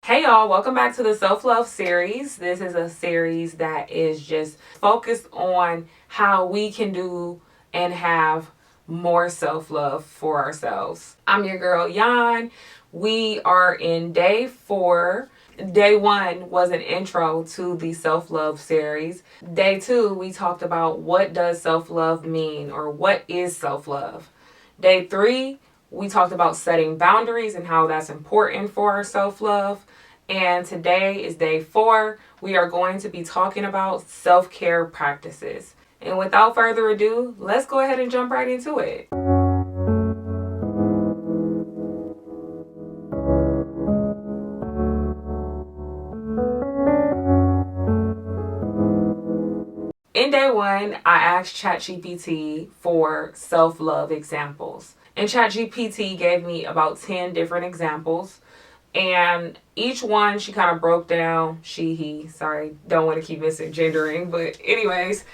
Hey y'all, welcome back to the Self Love series. This is a series that is just focused on how we can do and have more self love for ourselves. I'm your girl, Yan. We are in day 4. Day 1 was an intro to the self love series. Day 2, we talked about what does self love mean or what is self love. Day 3, we talked about setting boundaries and how that's important for our self love. And today is day 4. We are going to be talking about self care practices. And without further ado, let's go ahead and jump right into it. In day 1, I asked ChatGPT for self love examples. And ChatGPT gave me about 10 different examples. And each one she kind of broke down, he, sorry, don't want to keep misgendering, but anyways,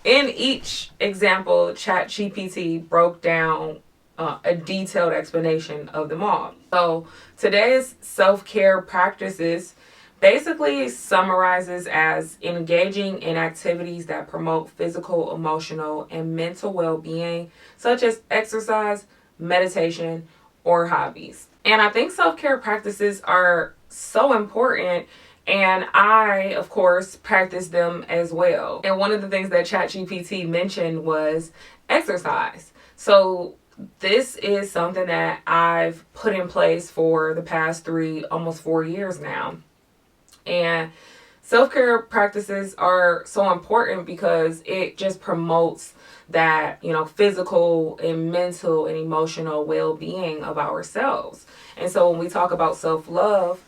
in each example, ChatGPT broke down a detailed explanation of them all. So today's self-care practices basically summarizes as engaging in activities that promote physical, emotional, and mental well-being, such as exercise, meditation, or hobbies. And I think self-care practices are so important, and I, of course, practice them as well. And one of the things that ChatGPT mentioned was exercise. So this is something that I've put in place for the past 3, almost 4 years now. And self-care practices are so important because it just promotes that, physical and mental and emotional well-being of ourselves. And so when we talk about self-love,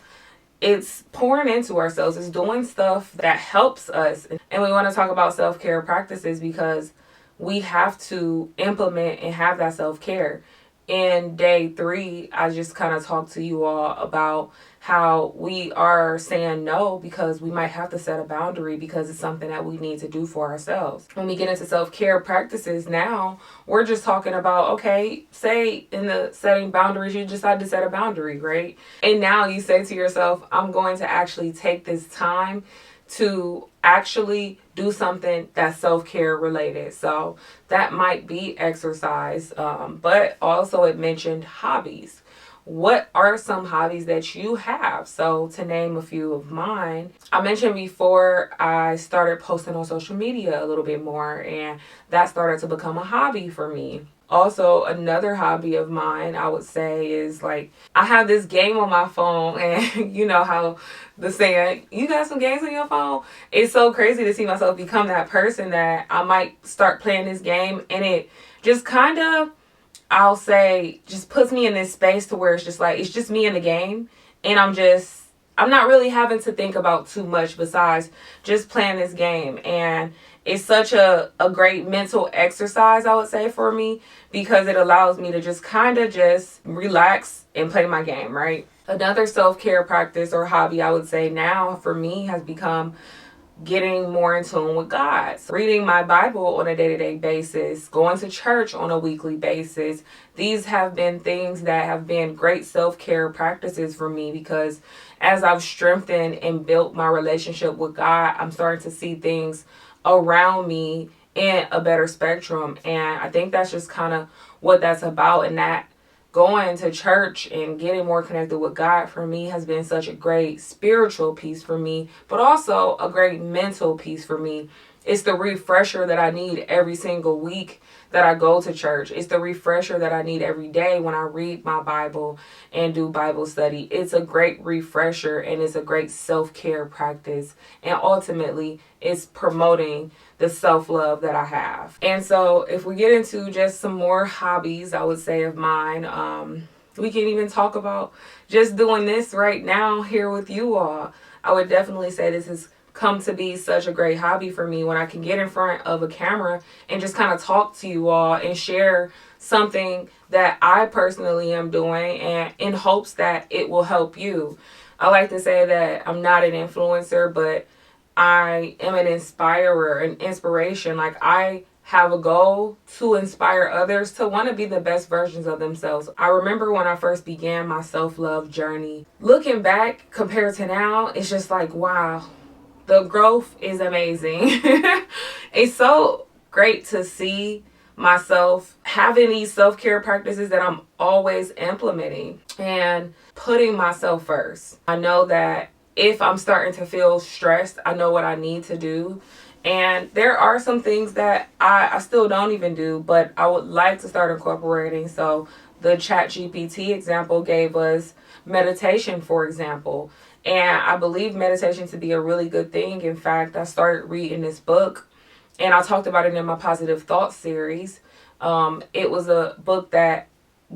it's pouring into ourselves. It's doing stuff that helps us. And we want to talk about self-care practices because we have to implement and have that self-care. In day 3, I just kind of talked to you all about how we are saying no because we might have to set a boundary because it's something that we need to do for ourselves. When we get into self-care practices now, we're just talking about, okay, say in the setting boundaries, you decide to set a boundary, right? And now you say to yourself, I'm going to actually take this time to actually do something that's self-care related. So that might be exercise, but also it mentioned hobbies. What are some hobbies that you have? So to name a few of mine, I mentioned before I started posting on social media a little bit more, and that started to become a hobby for me. Also, another hobby of mine, I would say, is like I have this game on my phone, and you know how the saying, you got some games on your phone? It's so crazy to see myself become that person that I might start playing this game, and it just kind of, I'll say, just puts me in this space to where it's just like, it's just me in the game, and I'm not really having to think about too much besides just playing this game. And it's such a great mental exercise, I would say, for me, because it allows me to just kind of just relax and play my game, right? Another self-care practice or hobby, I would say now for me, has become getting more in tune with God. So reading my Bible on a day-to-day basis, going to church on a weekly basis. These have been things that have been great self-care practices for me because as I've strengthened and built my relationship with God, I'm starting to see things around me in a better spectrum. And I think that's just kind of what that's about. And that going to church and getting more connected with God for me has been such a great spiritual piece for me, but also a great mental piece for me. It's the refresher that I need every single week that I go to church. It's the refresher that I need every day when I read my Bible and do Bible study. It's a great refresher and it's a great self-care practice. And ultimately, it's promoting the self-love that I have. And so if we get into just some more hobbies, I would say of mine, we can even talk about just doing this right now here with you all. I would definitely say this has come to be such a great hobby for me when I can get in front of a camera and just kind of talk to you all and share something that I personally am doing and in hopes that it will help you. I like to say that I'm not an influencer, but I am an inspirer, an inspiration. Like I have a goal to inspire others to want to be the best versions of themselves. I remember when I first began my self-love journey. Looking back compared to now, it's just like, wow, the growth is amazing. It's so great to see myself having these self-care practices that I'm always implementing and putting myself first. I know that if I'm starting to feel stressed, I know what I need to do. And there are some things that I still don't even do, but I would like to start incorporating. So the ChatGPT example gave us meditation, for example. And I believe meditation to be a really good thing. In fact, I started reading this book and I talked about it in my Positive Thoughts series. It was a book that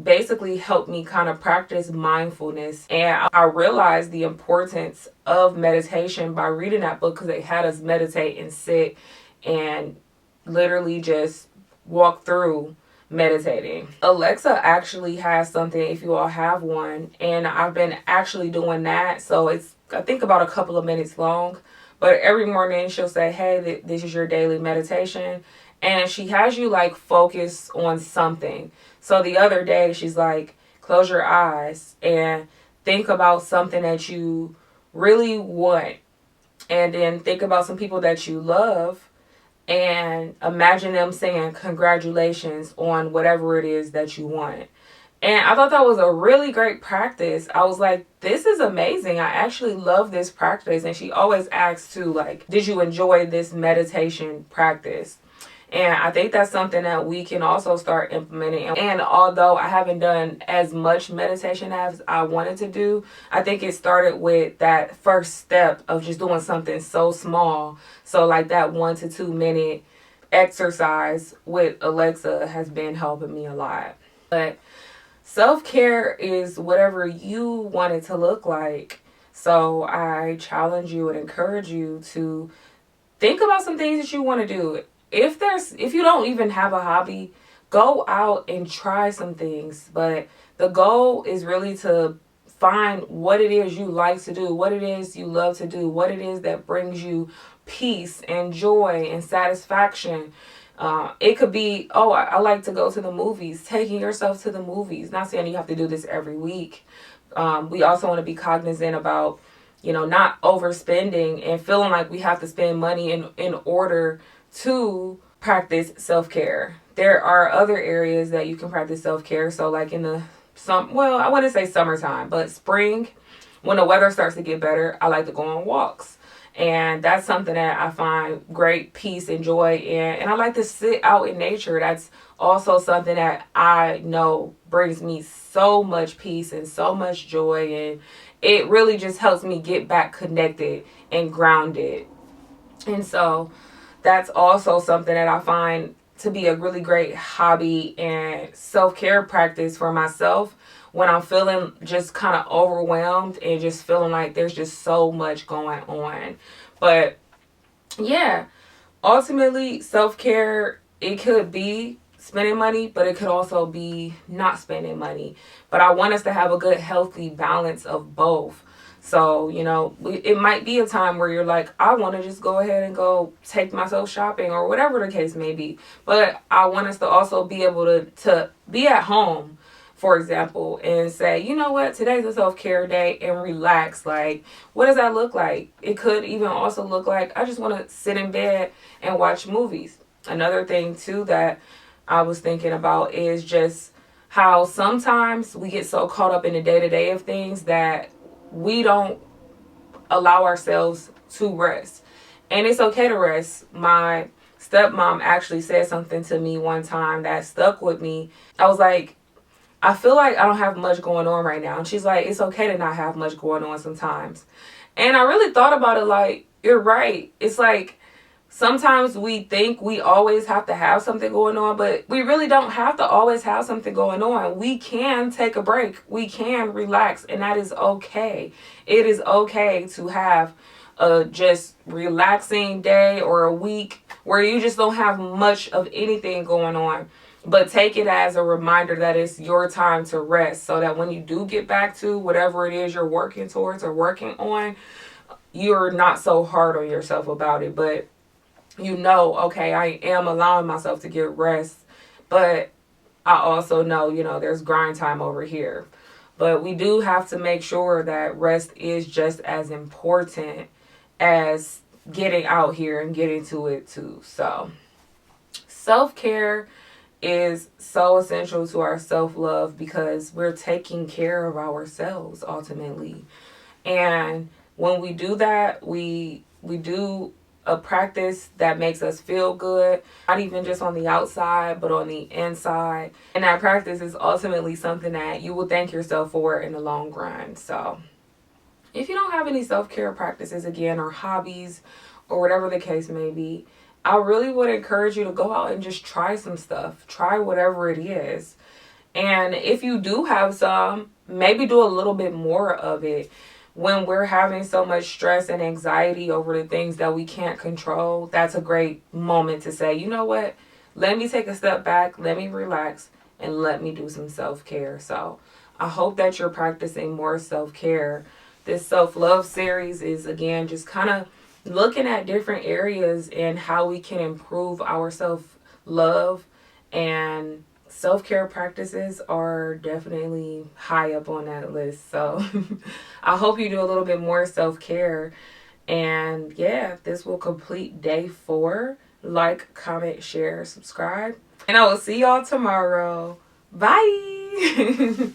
basically helped me kind of practice mindfulness, and I realized the importance of meditation by reading that book, because they had us meditate and sit and literally just walk through meditating. Alexa actually has something, if you all have one, and I've been actually doing that. So it's, I think, about a couple of minutes long, but every morning she'll say, hey, this is your daily meditation, and she has you like focus on something. So the other day she's like, close your eyes and think about something that you really want, and then think about some people that you love and imagine them saying congratulations on whatever it is that you want. And I thought that was a really great practice. I was like, this is amazing. I actually love this practice. And she always asks too, like, did you enjoy this meditation practice? And I think that's something that we can also start implementing. And although I haven't done as much meditation as I wanted to do, I think it started with that first step of just doing something so small. So like that 1 to 2 minute exercise with Alexa has been helping me a lot. But self-care is whatever you want it to look like. So I challenge you and encourage you to think about some things that you want to do. If you don't even have a hobby, go out and try some things. But the goal is really to find what it is you like to do, what it is you love to do, what it is that brings you peace and joy and satisfaction. It could be, oh, I like to go to the movies, taking yourself to the movies. Not saying you have to do this every week. We also want to be cognizant about, not overspending and feeling like we have to spend money in order to practice self-care. There are other areas that you can practice self-care. So like in the I wouldn't say summertime, but spring, when the weather starts to get better, I like to go on walks. And that's something that I find great peace and joy in. And I like to sit out in nature. That's also something that I know brings me so much peace and so much joy. And it really just helps me get back connected and grounded. And so that's also something that I find to be a really great hobby and self-care practice for myself when I'm feeling just kind of overwhelmed and just feeling like there's just so much going on. But yeah, ultimately self-care, it could be spending money, but it could also be not spending money. But I want us to have a good, healthy balance of both. So, it might be a time where you're like, I want to just go ahead and go take myself shopping or whatever the case may be. But I want us to also be able to be at home, for example, and say, you know what, today's a self-care day, and relax. Like, what does that look like? It could even also look like I just want to sit in bed and watch movies. Another thing, too, that I was thinking about is just how sometimes we get so caught up in the day-to-day of things that we don't allow ourselves to rest. And it's okay to rest. My stepmom actually said something to me one time that stuck with me. I was like, I feel like I don't have much going on right now. And she's like, it's okay to not have much going on sometimes. And I really thought about it, like, you're right. It's like, sometimes we think we always have to have something going on, but we really don't have to always have something going on. We can take a break. We can relax, and that is okay. It is okay to have a just relaxing day or a week where you just don't have much of anything going on. But take it as a reminder that it's your time to rest, so that when you do get back to whatever it is you're working towards or working on, you're not so hard on yourself about it. But you know, okay, I am allowing myself to get rest, but I also know, there's grind time over here. But we do have to make sure that rest is just as important as getting out here and getting to it too. So, self care is so essential to our self love because we're taking care of ourselves ultimately. And when we do that, we do a practice that makes us feel good, not even just on the outside, but on the inside. And that practice is ultimately something that you will thank yourself for in the long run. So, if you don't have any self care practices again, or hobbies, or whatever the case may be, I really would encourage you to go out and just try some stuff. Try whatever it is. And if you do have some, maybe do a little bit more of it. When we're having so much stress and anxiety over the things that we can't control, that's a great moment to say, you know what? Let me take a step back, let me relax, and let me do some self care. So I hope that you're practicing more self care. This self love series is, again, just kind of looking at different areas and how we can improve our self love, and self care practices are definitely high up on that list. So I hope you do a little bit more self care. And yeah, this will complete day 4. Like, comment, share, subscribe. And I will see y'all tomorrow. Bye.